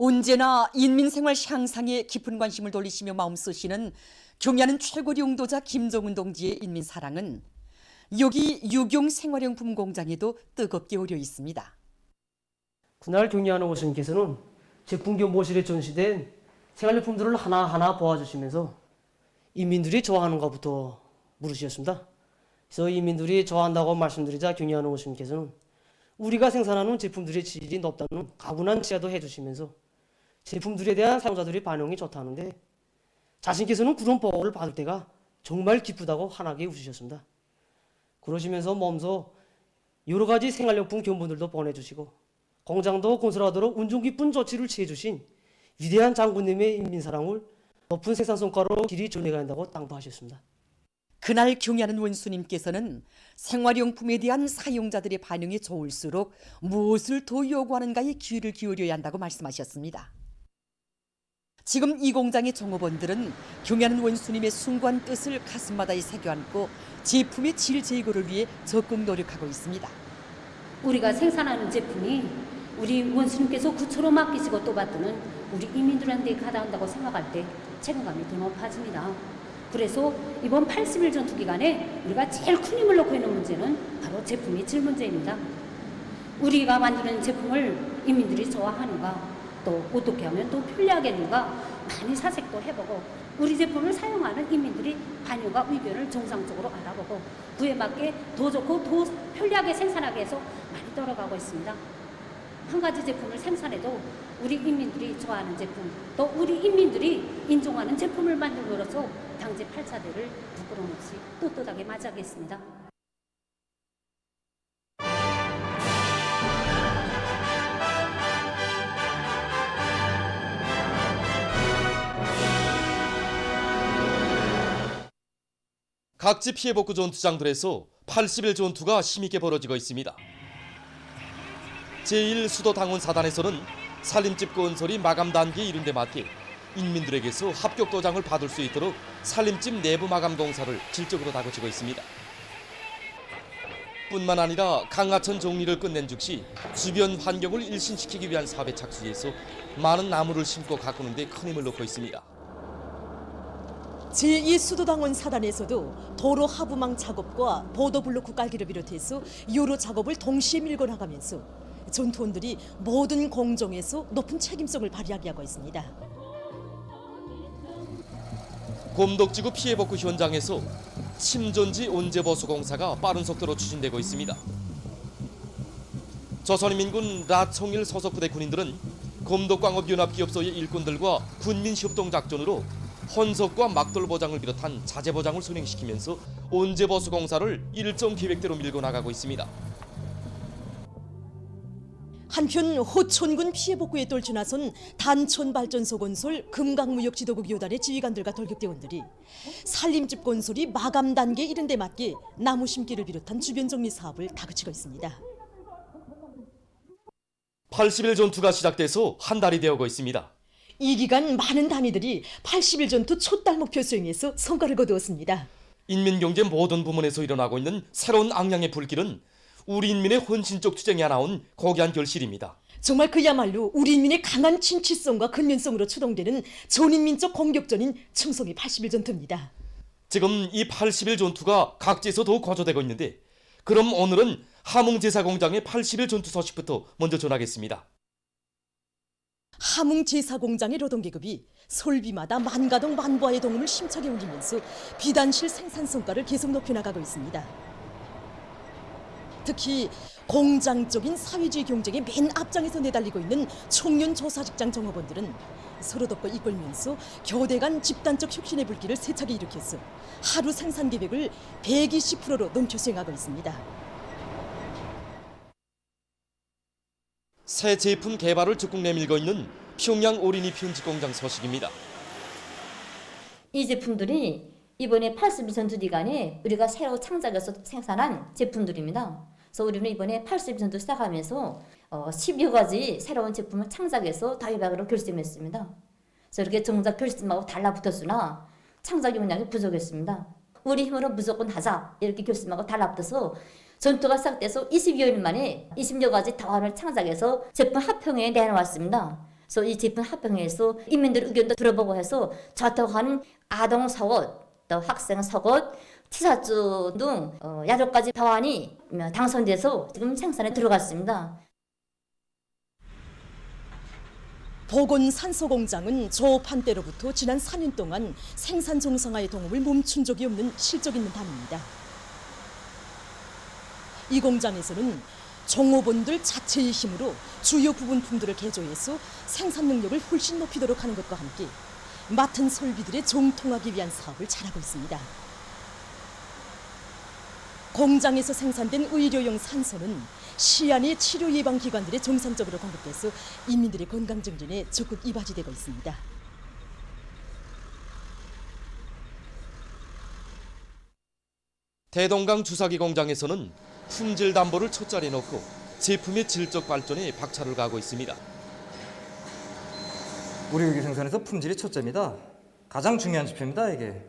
언제나 인민생활 향상에 깊은 관심을 돌리시며 마음 쓰시는 경야는 최고 용도자 김정은 동지의 인민사랑은 여기 유경 생활용품 공장에도 뜨겁게 오려 있습니다. 그날 경야하는 오신께서는 제품 견보실에 전시된 생활용품들을 하나하나 보아주시면서 인민들이 좋아하는 것부터 물으셨습니다. 그래서 인민들이 좋아한다고 말씀드리자 경야하는 오신께서는 우리가 생산하는 제품들의 질이 높다는 가분한 지하도 해주시면서 제품들에 대한 사용자들의 반응이 좋다는데 자신께서는 그런 보고를 받을 때가 정말 기쁘다고 환하게 웃으셨습니다. 그러시면서 몸소 여러 가지 생활용품 견본들도 보내주시고 공장도 건설하도록 운중 깊은 조치를 취해주신 위대한 장군님의 인민사랑을 높은 생산성과로 길이 전해가야 한다고 당부하셨습니다. 그날 경야는 원수님께서는 생활용품에 대한 사용자들의 반응이 좋을수록 무엇을 더 요구하는가에 귀를 기울여야 한다고 말씀하셨습니다. 지금 이 공장의 종업원들은 경야는 원수님의 숭고한 뜻을 가슴마다에 새겨안고 제품의 질 제거를 위해 적극 노력하고 있습니다. 우리가 생산하는 제품이 우리 원수님께서 구초로 맡기시고 또 받드는 우리 이민들한테 가닿는다고 생각할 때 책임감이 더 높아집니다. 그래서 이번 80일 전투 기간에 우리가 제일 큰 힘을 놓고 있는 문제는 바로 제품의 질 문제입니다. 우리가 만드는 제품을 인민들이 좋아하는가, 또 어떻게 하면 더 편리하겠는가 많이 사색도 해보고 우리 제품을 사용하는 인민들이 반응과 의견을 정상적으로 알아보고 그에 맞게 더 좋고 더 편리하게 생산하기 위해서 많이 떨어가고 있습니다. 한 가지 제품을 생산해도 우리 인민들이 좋아하는 제품, 또 우리 인민들이 인정하는 제품을 만들므로써 당제 8차대를 부끄러움 없이 떳떳하게 맞이하겠습니다. 각지 피해복구 전투장들에서 80일 전투가 힘있게 벌어지고 있습니다. 제1수도당원 사단에서는 산림집 건설이 마감 단계에 이른 데 맞게 인민들에게서 합격 도장을 받을 수 있도록 산림집 내부 마감 공사를 질적으로 다그치고 있습니다. 뿐만 아니라 강하천 정리를 끝낸 즉시 주변 환경을 일신시키기 위한 사업에 착수해서 많은 나무를 심고 가꾸는 데 큰 힘을 넣고 있습니다. 제2수도당원 사단에서도 도로 하부망 작업과 보도블로크 깔기를 비롯해서 여러 작업을 동시에 밀고 나가면서 전투원들이 모든 공정에서 높은 책임성을 발휘하게 하고 있습니다. 곰덕지구 피해복구 현장에서 침전지 온재보수 공사가 빠른 속도로 추진되고 있습니다. 조선인민군 라청일 소속부대 군인들은 곰덕광업연합기업소의 일꾼들과 군민협동작전으로 헌석과 막돌 보장을 비롯한 자재 보장을 선행시키면서 온재보수 공사를 일정 계획대로 밀고 나가고 있습니다. 한편 호천군 피해복구에 떨쳐 나선 단촌발전소 건설 금강무역지도국 요단의 지휘관들과 돌격대원들이 산림집 건설이 마감 단계에 이른 데 맞게 나무 심기를 비롯한 주변 정리 사업을 다그치고 있습니다. 80일 전투가 시작돼서 한 달이 되어가고 있습니다. 이 기간 많은 단위들이 80일 전투 촛달 목표 수행에서 성과를 거두었습니다. 인민경제 모든 부문에서 일어나고 있는 새로운 악량의 불길은 우리 인민의 헌신적 투쟁에 나온 고귀한 결실입니다. 정말 그야말로 우리 인민의 강한 진취성과 근면성으로 추동되는 전인민적 공격전인 충성의 80일 전투입니다. 지금 이 80일 전투가 각지에서 더욱 거조되고 있는데 그럼 오늘은 함흥제사공장의 80일 전투 소식부터 먼저 전하겠습니다. 함흥제사공장의 노동계급이 솔비마다 만가동 만부하의 동음을 힘차게 울리면서 비단실 생산 성과를 계속 높여나가고 있습니다. 특히 공장적인 사회주의 경쟁의 맨 앞장에서 내달리고 있는 청년 조사직장 종업원들은 서로 덮고 이끌면서 교대 간 집단적 혁신의 불길을 세차게 일으켰어 하루 생산 계획을 120%로 넘겨 수행하고 있습니다. 새 제품 개발을 적극 내밀고 있는 평양 어린이 편집공장 소식입니다. 이 제품들이 이번에 80일 전투 기간에 우리가 새로 창작해서 생산한 제품들입니다. 그래서 우리는 이번에 80일 전투 시작하면서 10여 가지 새로운 제품을 창작해서 다이박으로 결심했습니다. 그래서 이렇게 정작 결심하고 달라붙었으나 창작 역량이 부족했습니다. 우리 힘으로 무조건 하자 이렇게 결심하고 달라붙어서 전투가 시작돼서 20여일 만에 20여 가지 다원을 창작해서 제품 합평회에 내놓았습니다. 그래서 이 제품 합병해서 인민들 의견도 들어보고 해서 좋다고 하는 아동 속옷, 또 학생 속옷, 티셔츠 등 8가지 방안이 당선돼서 지금 생산에 들어갔습니다. 보건산소공장은 조업한 때로부터 지난 4년 동안 생산 정상화의 동업을 멈춘 적이 없는 실적 있는 단입니다. 이 공장에서는 종업원들 자체의 힘으로 주요 부분품들을 개조해서 생산 능력을 훨씬 높이도록 하는 것과 함께 맡은 설비들에 정통하기 위한 사업을 잘하고 있습니다. 공장에서 생산된 의료용 산소는 시안의 치료 예방 기관들에 정상적으로 공급돼서 인민들의 건강 증진에 적극 이바지되고 있습니다. 대동강 주사기 공장에서는 품질 담보를 첫자리에 놓고 제품의 질적 발전에 박차를 가하고 있습니다. 우리 유기 생산에서 품질이 첫째입니다. 가장 중요한 지표입니다, 이게.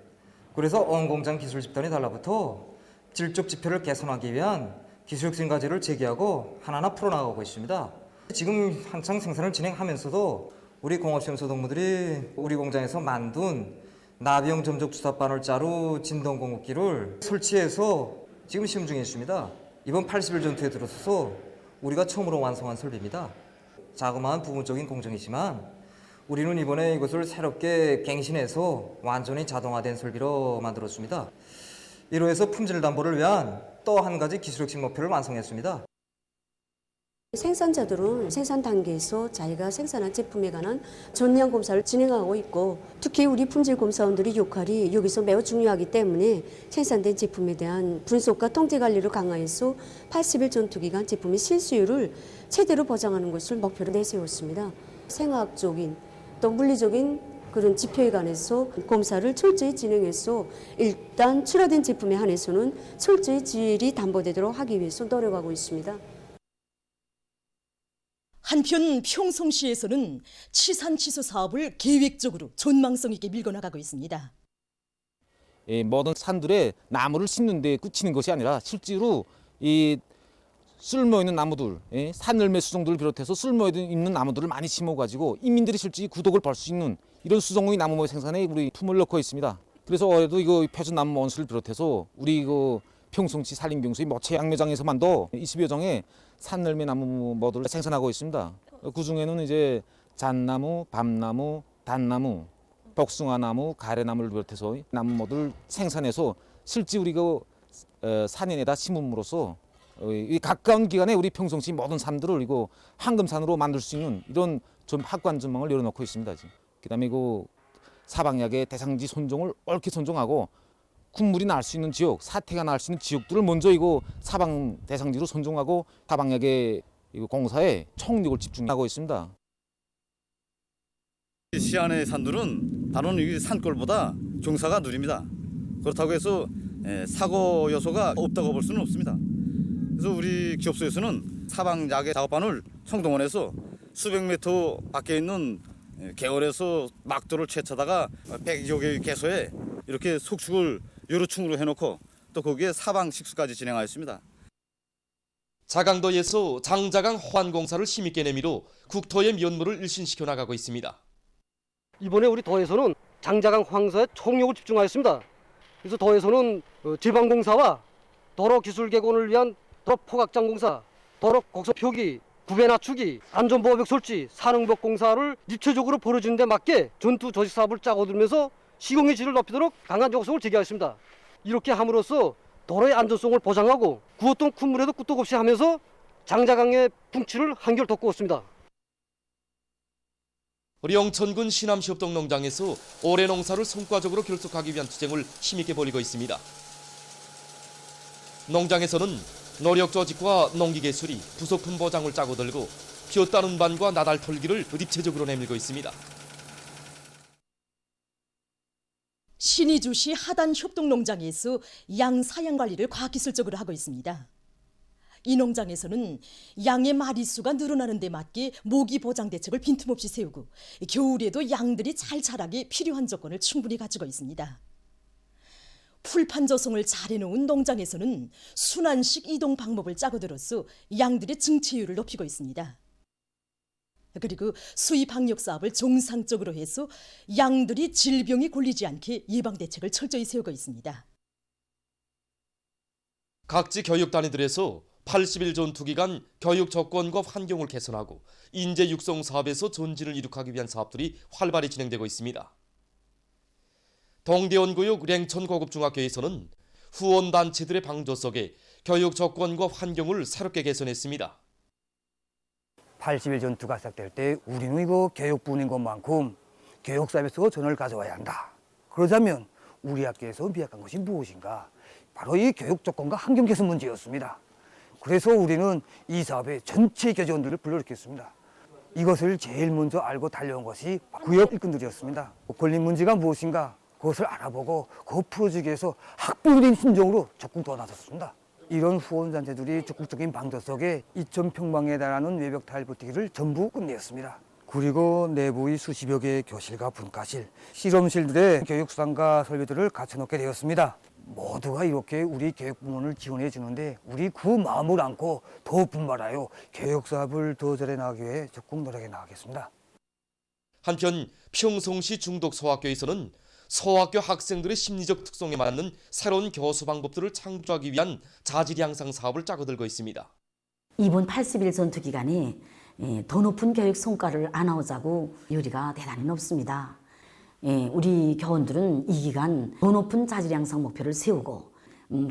그래서 어원공장 기술 집단이 달라붙어 질적 지표를 개선하기 위한 기술혁신 과제를 제기하고 하나하나 풀어나가고 있습니다. 지금 한창 생산을 진행하면서도 우리 공업시험소 동무들이 우리 공장에서 만든 나비형 점적 주사 바늘자루 진동 공급기를 설치해서 지금 시험 중에 있습니다. 이번 80일 전투에 들어서서 우리가 처음으로 완성한 설비입니다. 자그마한 부분적인 공정이지만 우리는 이번에 이것을 새롭게 갱신해서 완전히 자동화된 설비로 만들었습니다. 이로 해서 품질 담보를 위한 또 한 가지 기술혁신 목표를 완성했습니다. 생산자들은 생산 단계에서 자기가 생산한 제품에 관한 전량 검사를 진행하고 있고, 특히 우리 품질 검사원들의 역할이 여기서 매우 중요하기 때문에 생산된 제품에 대한 분석과 통제 관리를 강화해서 80일 전투기간 제품의 실수율을 최대로 보장하는 것을 목표로 내세웠습니다. 생화학적인 또 물리적인 그런 지표에 관해서 검사를 철저히 진행해서 일단 출하된 제품에 한해서는 철저히 질이 담보되도록 하기 위해서 노력하고 있습니다. 한편 평성시에서는 치산치수 사업을 계획적으로 전망성 있게 밀고 나가고 있습니다. 모든 산들에 나무를 심는 데 그치는 것이 아니라 실제로 이 쓸모있는 나무들, 산열매 수종들을 비롯해서 쓸모있는 나무들을 많이 심어가지고 인민들이 실제 구독을 벌 수 있는 이런 수종의 나무 생산에 우리 품을 넣고 있습니다. 그래서 올해도 이거 표준나무 원수를 비롯해서 우리 평성시 산림경수의 모체 양묘장에서만도 20여 종의 산열매 나무 모들을 생산하고 있습니다. 그 중에는 이제 잣나무, 밤나무, 단나무, 복숭아나무, 가래나무를 비롯해서 나무 모들 생산해서 실제 우리 산인에다 심음으로써 이 가까운 기간에 우리 평성시 모든 산들을 이거 황금산으로 만들 수 있는 이런 좀 확고한 전망을 열어놓고 있습니다. 그다음에 사방약의 대상지 손종을 옳게 손종하고 군물이 날 수 있는 지역, 사태가 날 수 있는 지역들을 먼저 사방 대상지로 손종하고 사방약의 공사에 총력을 집중하고 있습니다. 시안의 산들은 다른 산골보다 경사가 느립니다. 그렇다고 해서 사고 요소가 없다고 볼 수는 없습니다. 그래서 우리 기업소에서는 사방약의 작업반을 성동원해서 수백 미터 밖에 있는 개월에서 막도를 채쳐다가 100여 개의 개소에 이렇게 속축을 여러 층으로 해놓고 또 거기에 사방 식수까지 진행하였습니다. 자강도에서 장자강 호환공사를 힘있게 내밀어 국토의 면모를 일신시켜 나가고 있습니다. 이번에 우리 도에서는 장자강 황사에 총력을 집중하였습니다. 그래서 도에서는 지방공사와 도로기술개건을 위한 도로포각장공사, 도로곡선 표기, 구배 낮추기, 안전보호벽 설치, 산응벽 공사를 입체적으로 벌어지는 데 맞게 전투 조직 사업을 짜고 들면서 시공의 질을 높이도록 강한 요구성을 제기하였습니다. 이렇게 함으로써 도로의 안전성을 보장하고 구웠던 콧물에도 끄떡없이 하면서 장자강의 풍치를 한결 돋구었습니다. 영천군 신암시협동농장에서 올해 농사를 성과적으로 결속하기 위한 투쟁을 힘있게 벌이고 있습니다. 농장에서는 노력 조직과 농기계술이 부속품 보장을 짜고 들고 볕단 운반과 나달 털기를 입체적으로 내밀고 있습니다. 신의주시 하단 협동농장에서 양 사양 관리를 과학기술적으로 하고 있습니다. 이 농장에서는 양의 마리수가 늘어나는 데 맞게 모기 보장 대책을 빈틈없이 세우고 겨울에도 양들이 잘 자라게 필요한 조건을 충분히 가지고 있습니다. 풀판 조성을 잘 해놓은 농장에서는 순환식 이동 방법을 짜고 들어서 양들의 증체율을 높이고 있습니다. 그리고 수입 방역 사업을 정상적으로 해서 양들이 질병이 걸리지 않게 예방 대책을 철저히 세우고 있습니다. 각지 교육단위들에서 80일 전투 기간 교육 조건과 환경을 개선하고 인재 육성 사업에서 전진을 이룩하기 위한 사업들이 활발히 진행되고 있습니다. 동대원구역 랭천고급중학교에서는 후원단체들의 방조 속에 교육 조건과 환경을 새롭게 개선했습니다. 80일 전투가 시작될 때 우리는 이거 교육부인 것만큼 교육사업에서 전을 가져와야 한다. 그러자면 우리 학교에서 미약한 것이 무엇인가? 바로 이 교육 조건과 환경 개선 문제였습니다. 그래서 우리는 이 사업에 전체 교직원들을 불러일으켰습니다. 이것을 제일 먼저 알고 달려온 것이 구역 일꾼들이었습니다. 걸린 문제가 무엇인가? 그것을 알아보고 그거 풀어주기 위해서 학부모님 심정으로 적극 도와나섰습니다. 이런 후원단체들이 적극적인 방조 속에 2,000평방에 달하는 외벽 타일 버티기를 전부 끝내었습니다. 그리고 내부의 수십여 개의 교실과 분과실, 실험실들의 교육수단과 설비들을 갖춰놓게 되었습니다. 모두가 이렇게 우리 교육부문을 지원해 주는데 우리 그 마음을 안고 더 분발하여 교육사업을 더 잘해 나가기 위해 적극 노력해 나가겠습니다. 한편 평성시 중덕소학교에서는 소학교 학생들의 심리적 특성에 맞는 새로운 교수 방법들을 창조하기 위한 자질 향상 사업을 짜고들고 있습니다. 이번 80일 전투 기간에 더 높은 교육 성과를 안아오자고 요리가 대단히 높습니다. 우리 교원들은 이 기간 더 높은 자질 향상 목표를 세우고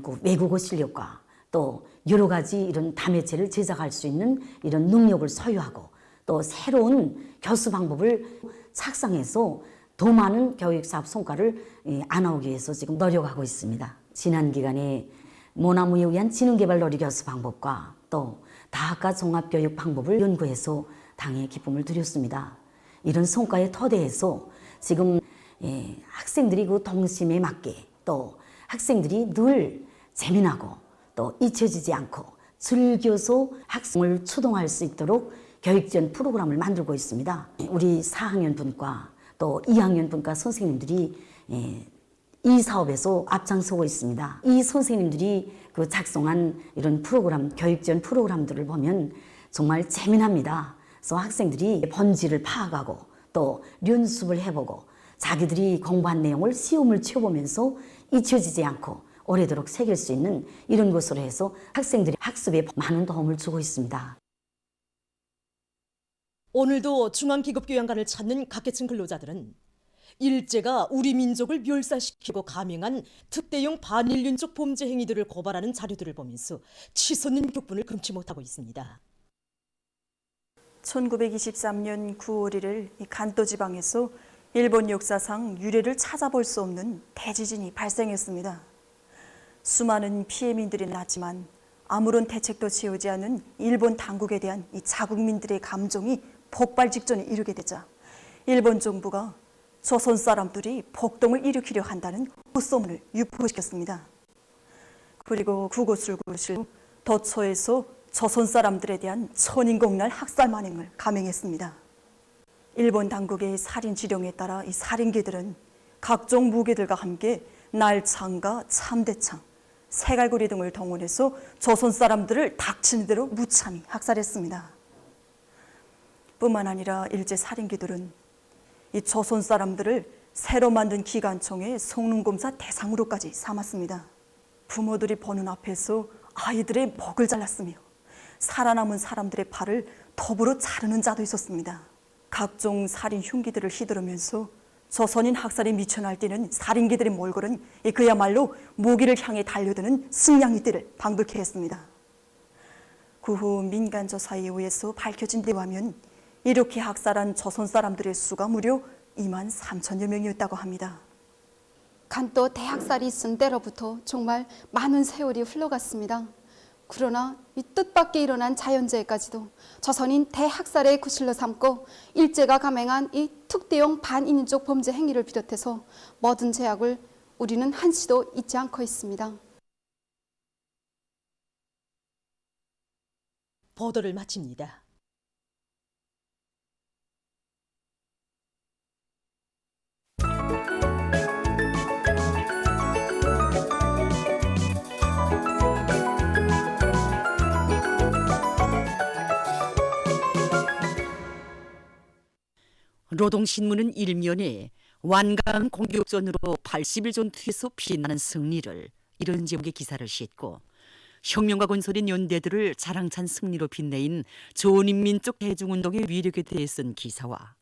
그 외국어 실력과 또 여러 가지 이런 다매체를 제작할 수 있는 이런 능력을 소유하고 또 새로운 교수 방법을 착상해서 더 많은 교육사업 성과를 안아오기 위해서 지금 노력하고 있습니다. 지난 기간에 모나무에 의한 지능개발 놀이교수 방법과 또 다학과 종합교육 방법을 연구해서 당에 기쁨을 드렸습니다. 이런 성과에 토대해서 지금 학생들이 그 동심에 맞게 또 학생들이 늘 재미나고 또 잊혀지지 않고 즐겨서 학생을 추동할 수 있도록 교육지원 프로그램을 만들고 있습니다. 우리 4학년 분과 또 2학년 분과 선생님들이 이 사업에서 앞장서고 있습니다. 이 선생님들이 그 작성한 이런 프로그램, 교육지원 프로그램들을 보면 정말 재미납니다. 그래서 학생들이 본질을 파악하고 또 연습을 해보고 자기들이 공부한 내용을 시험을 치어보면서 잊혀지지 않고 오래도록 새길 수 있는 이런 것으로 해서 학생들이 학습에 많은 도움을 주고 있습니다. 오늘도 중앙기급교양관을 찾는 각계층 근로자들은 일제가 우리 민족을 멸살시키고 감행한 특대형 반인륜적 범죄 행위들을 고발하는 자료들을 보면서 치솟는 격분을 금치 못하고 있습니다. 1923년 9월 1일 간토 지방에서 일본 역사상 유례를 찾아볼 수 없는 대지진이 발생했습니다. 수많은 피해민들이 났지만 아무런 대책도 세우지 않은 일본 당국에 대한 이 자국민들의 감정이 폭발 직전에 이르게 되자 일본 정부가 조선 사람들이 폭동을 일으키려 한다는 헛소문을 유포시켰습니다. 그리고 구고술구실 도처에서 조선 사람들에 대한 천인공날 학살 만행을 감행했습니다. 일본 당국의 살인 지령에 따라 이 살인귀들은 각종 무기들과 함께 날창과 참대창, 새갈고리 등을 동원해서 조선 사람들을 닥치는 대로 무참히 학살했습니다. 뿐만 아니라 일제 살인귀들은 이 조선 사람들을 새로 만든 기관총의 성능검사 대상으로까지 삼았습니다. 부모들이 보는 앞에서 아이들의 목을 잘랐으며 살아남은 사람들의 팔을 톱으로 자르는 자도 있었습니다. 각종 살인 흉기들을 휘두르면서 조선인 학살이 미쳐 날뛰는 살인귀들의 몰골은 그야말로 무기를 향해 달려드는 승냥이 띠를 방불케 했습니다. 그 후 민간 조사에 의해서 밝혀진 데 하면 이렇게 학살한 조선 사람들의 수가 무려 2만 3천여 명이었다고 합니다. 간또 대학살이 있은 때로부터 정말 많은 세월이 흘러갔습니다. 그러나 이 뜻밖의 일어난 자연재해까지도 조선인 대학살의 구실로 삼고 일제가 감행한 이 특대형 반인민족 범죄 행위를 비롯해서 모든 죄악을 우리는 한시도 잊지 않고 있습니다. 보도를 마칩니다. 노동신문은 일면에 완강한 공격전으로 80일 전투에서 빛나는 승리를 이런 제목의 기사를 싣고 혁명과 건설인 연대들을 자랑찬 승리로 빛내인 조인민족 대중운동의 위력에 대해 쓴 기사와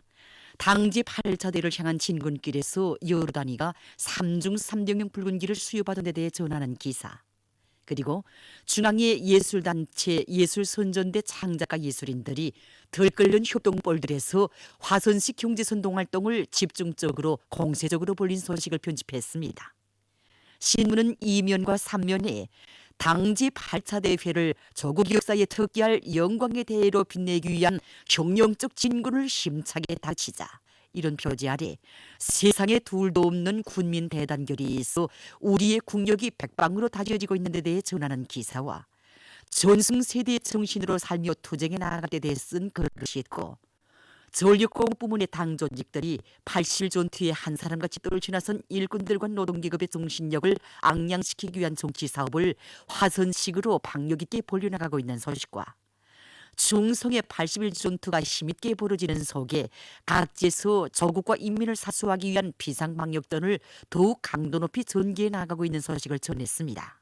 당지 8차대를 향한 진군길에서 여러 단위가 3중 3병형 붉은기를 수여받은 데 대해 전하는 기사, 그리고 중앙의 예술단체 예술선전대 창작가 예술인들이 들끓는 협동볼들에서 화선식 경제선동 활동을 집중적으로 공세적으로 벌린 소식을 편집했습니다. 신문은 2면과 3면에 당지 8차 대회를 조국 역사에 특기할 영광의 대회로 빛내기 위한 혁명적 진군을 힘차게 다지자, 이런 표지 아래 세상에 둘도 없는 군민 대단결이 있어 우리의 국력이 백방으로 다져지고 있는 데 대해 전하는 기사와 전승세대의 정신으로 살며 투쟁에 나아갈 때 대해 쓴 글을 싣고 전력공 부문의 당 조직들이 80일 전투에 한 사람같이 떨쳐나선 일꾼들과 노동계급의 정신력을 앙양시키기 위한 정치사업을 화선식으로 박력 있게 벌려나가고 있는 소식과 중성의 80일 전투가 힘있게 벌어지는 속에 각지에서 조국과 인민을 사수하기 위한 비상방역전을 더욱 강도 높이 전개해 나가고 있는 소식을 전했습니다.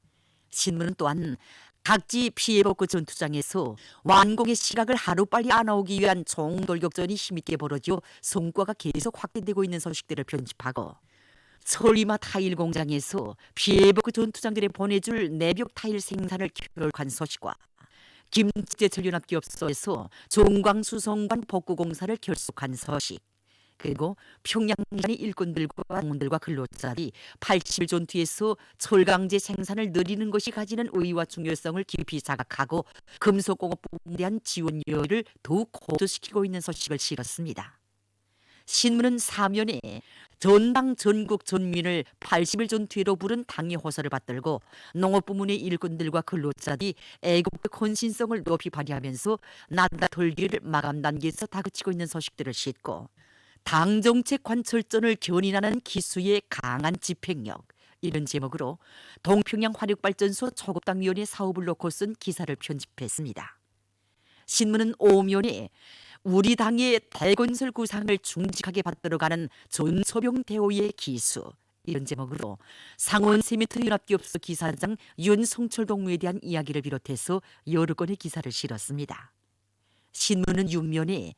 신문은 또한 각지 피해복구 전투장에서 완공의 시각을 하루빨리 안아오기 위한 총돌격전이 힘있게 벌어져 성과가 계속 확대되고 있는 소식들을 편집하고 서울이마 타일 공장에서 피해복구 전투장들에 보내줄 내벽 타일 생산을 결정한 소식과 김제철연합기업소에서 종광수송관 복구공사를 결속한 소식, 그리고 평양의 일꾼들과 당원들과 근로자들이 80일 전투에서 철강제 생산을 늘리는 것이 가지는 의의와 중요성을 깊이 자각하고 금속공업부에 대한 지원 여의를 더욱 고조시키고 있는 소식을 실었습니다. 신문은 사면에 전당 전국 전민을 80일 전투회로 부른 당의 호소를 받들고 농업부문의 일꾼들과 근로자들이 애국적 헌신성을 높이 발휘하면서 나다 돌기를 마감 단계에서 다그치고 있는 소식들을 싣고 당정책 관철전을 견인하는 기수의 강한 집행력, 이런 제목으로 동평양 화력발전소 초급당위원회 사업을 놓고 쓴 기사를 편집했습니다. 신문은 5면에 우리 당의 대건설 구상을 중직하게 받들어가는 전소병 대오의 기수, 이런 제목으로 상원 세미트 연합기업소 기사장 윤성철 동무에 대한 이야기를 비롯해서 여러 건의 기사를 실었습니다. 신문은 6면에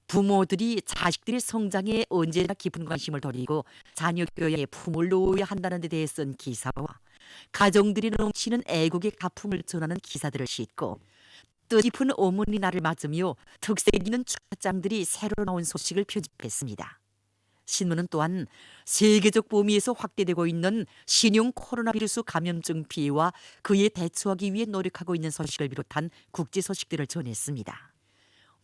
부모들이 자식들의 성장에 언제나 깊은 관심을 돌리고 자녀 교양에 품을 놓아야 한다는 데 대해 쓴 기사와 가정들이 넘치는 애국의 가품을 전하는 기사들을 싣고 뜻깊은 어머니 날을 맞으며 특색 있는 축하장들이 새로 나온 소식을 편집했습니다. 신문은 또한 세계적 범위에서 확대되고 있는 신형 코로나 비루스 감염증 피해와 그에 대처하기 위해 노력하고 있는 소식을 비롯한 국제 소식들을 전했습니다.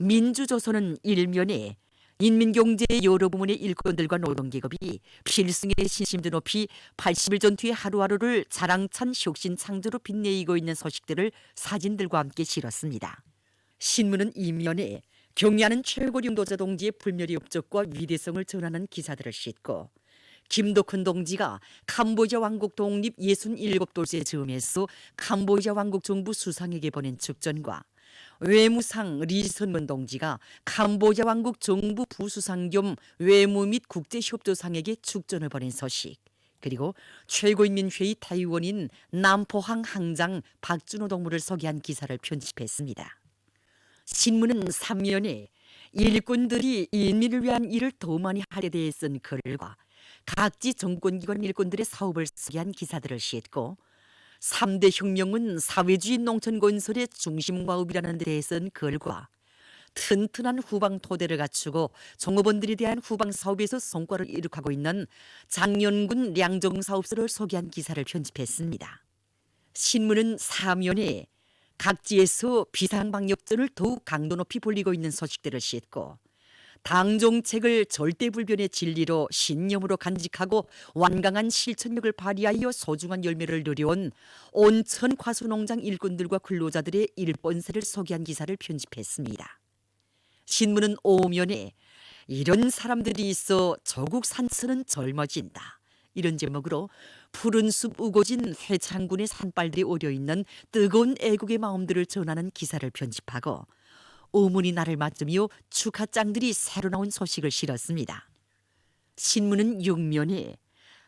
민주조선은 일면에 인민경제의 여러 부문의 일꾼들과 노동계급이 필승의 신심도 높이 80일 전투의 하루하루를 자랑찬 혁신 창조로 빛내이고 있는 소식들을 사진들과 함께 실었습니다. 신문은 이면에 경의하는 최고령 노자 동지의 불멸의 업적과 위대성을 전하는 기사들을 싣고 김덕훈 동지가 캄보디아 왕국 독립 67돌째 즈음에서 캄보디아 왕국 정부 수상에게 보낸 축전과 외무상 리선문 동지가 캄보디아 왕국 정부 부수상 겸 외무 및 국제협조상에게 축전을 보낸 소식, 그리고 최고인민회의 대의원인 남포항 항장 박준호 동무를 소개한 기사를 편집했습니다. 신문은 3면에 일꾼들이 인민을 위한 일을 더 많이 하려 대해 쓴 글과 각지 정권기관 일꾼들의 사업을 소개한 기사들을 싣고 3대 혁명은 사회주의 농촌 건설의 중심과업이라는 데 대해 쓴 글과 튼튼한 후방 토대를 갖추고 종업원들에 대한 후방 사업에서 성과를 이룩하고 있는 장년군 량정사업소를 소개한 기사를 편집했습니다. 신문은 사면에 각지에서 비상방역전을 더욱 강도 높이 벌리고 있는 소식들을 싣고 당정책을 절대불변의 진리로 신념으로 간직하고 완강한 실천력을 발휘하여 소중한 열매를 누려온 온천 과수농장 일꾼들과 근로자들의 일본세를 소개한 기사를 편집했습니다. 신문은 5면에 이런 사람들이 있어 조국 산천은 젊어진다, 이런 제목으로 푸른 숲 우거진 회창군의 산발들이 오려있는 뜨거운 애국의 마음들을 전하는 기사를 편집하고 어머니 날을 맞으며 축하장들이 새로 나온 소식을 실었습니다. 신문은 6면에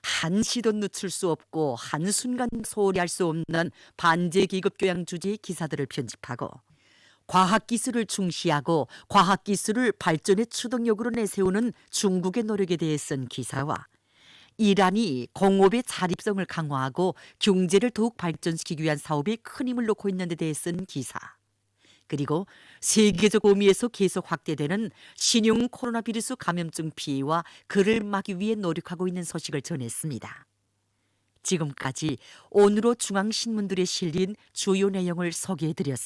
한시도 늦출 수 없고 한순간 소홀히 할 수 없는 반제 계급 교양 주제의 기사들을 편집하고 과학기술을 중시하고 과학기술을 발전의 추동력으로 내세우는 중국의 노력에 대해 쓴 기사와 이란이 공업의 자립성을 강화하고 경제를 더욱 발전시키기 위한 사업에 큰 힘을 놓고 있는 데 대해 쓴 기사, 그리고 세계적 의미에서 계속 확대되는 신형 코로나 바이러스 감염증 피해와 그를 막기 위해 노력하고 있는 소식을 전했습니다. 지금까지 오늘로 중앙신문들에 실린 주요 내용을 소개해드렸습니다.